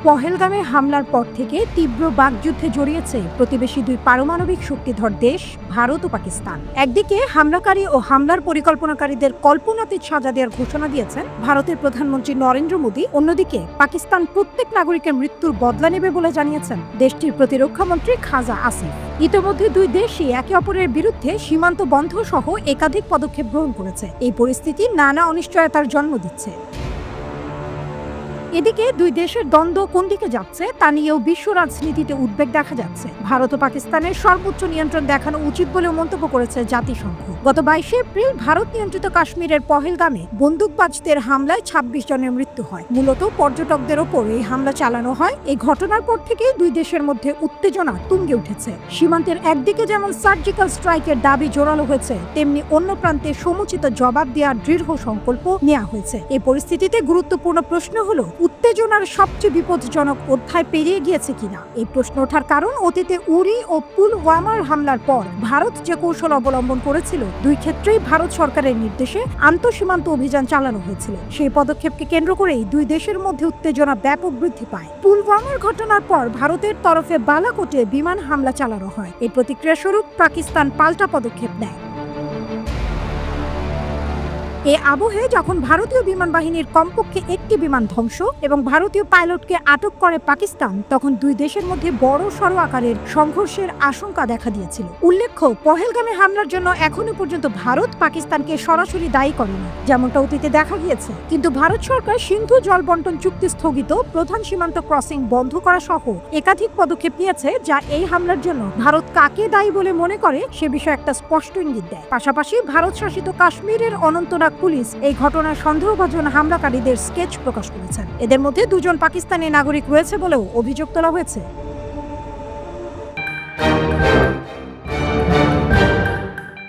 পহেলগামে হামলার পর থেকে তীব্র বাকযুদ্ধে জড়িয়েছে প্রতিবেশী দুই পারমাণবিক শক্তিধর দেশ ভারত ও পাকিস্তান। একদিকে হামলাকারী ও হামলার পরিকল্পনাকারীদের কল্পনাতীত সাজা দেওয়ার ঘোষণা দিয়েছেন ভারতের প্রধানমন্ত্রী নরেন্দ্র মোদী, অন্যদিকে পাকিস্তান প্রত্যেক নাগরিকের মৃত্যুর বদলা নেবে বলে জানিয়েছেন দেশটির প্রতিরক্ষামন্ত্রী খাজা আসিফ। ইতোমধ্যে দুই দেশই একে অপরের বিরুদ্ধে সীমান্ত বন্ধ সহ একাধিক পদক্ষেপ গ্রহণ করেছে। এই পরিস্থিতি নানা অনিশ্চয়তার জন্ম দিচ্ছে। এদিকে দুই দেশের দ্বন্দ্ব কোন দিকে যাচ্ছে তা নিয়েও বিশ্ব রাজনীতিতে উদ্বেগ দেখা যাচ্ছে। ভারত ও পাকিস্তানের সর্বোচ্চ নিয়ন্ত্রণ দেখানো উচিত বলেও মন্তব্য করেছে জাতিসংঘ। গত 22 এপ্রিল ভারত নিয়ন্ত্রিত কাশ্মীরের পহেলগামে বন্দুকবাজদের হামলায় 26 জনের মৃত্যু হয়। মূলত পর্যটকদের ওপর এই হামলা চালানো হয়। এই ঘটনার পর থেকেই দুই দেশের মধ্যে উত্তেজনা তুঙ্গে উঠেছে। সীমান্তের একদিকে যেমন সার্জিক্যাল স্ট্রাইকের দাবি জোরালো হয়েছে, তেমনি অন্য প্রান্তে সমুচিত জবাব দেওয়ার দৃঢ় সংকল্প নেওয়া হয়েছে। এই পরিস্থিতিতে গুরুত্বপূর্ণ প্রশ্ন হলো, উত্তেজনার সবচেয়ে বিপজ্জনক অধ্যায় পেরিয়ে গিয়েছে কিনা। এই প্রশ্ন ওঠার কারণ, অতীতে উরি ও পুলওয়ামার হামলার পর ভারত যে কৌশল অবলম্বন করেছিল, দুই ক্ষেত্রেই ভারত সরকারের নির্দেশে আন্তঃসীমান্ত অভিযান চালানো হয়েছিল। সেই পদক্ষেপকে কেন্দ্র করেই দুই দেশের মধ্যে উত্তেজনা ব্যাপক বৃদ্ধি পায়। পুলওয়ামার ঘটনার পর ভারতের তরফে বালাকোটে বিমান হামলা চালানো হয়। এর প্রতিক্রিয়া স্বরূপ পাকিস্তান পাল্টা পদক্ষেপ নেয়। এ আবহে যখন ভারতীয় বিমান বাহিনীর কমপক্ষে একটি বিমান ধ্বংস এবং ভারতীয় পাইলটকে আটক করে পাকিস্তান, তখন দুই দেশের মধ্যে বড় সড় আকারের সংঘর্ষের আশঙ্কা দেখা দিয়েছিল। উল্লেখ্য, পহেলগামে হামলার জন্য এখনো পর্যন্ত ভারত পাকিস্তানকে সরাসরি দায়ী করেনি, যেমনটা অতীতে দেখা গিয়েছে। কিন্তু ভারত সরকার সিন্ধু জল বন্টন চুক্তি স্থগিত, প্রধান সীমান্ত ক্রসিং বন্ধ করা সহ একাধিক পদক্ষেপ নিয়েছে, যা এই হামলার জন্য ভারত কাকে দায়ী বলে মনে করে সে বিষয়ে একটা স্পষ্ট ইঙ্গিত দেয়। পাশাপাশি ভারত শাসিত কাশ্মীরের অনন্তনাগ পুলিশ এই ঘটনার সন্দেহভাজন হামলাকারীদের স্কেচ প্রকাশ করেছেন। এদের মধ্যে দুজন পাকিস্তানি নাগরিক রয়েছে বলেও অভিযোগ তোলা হয়েছে।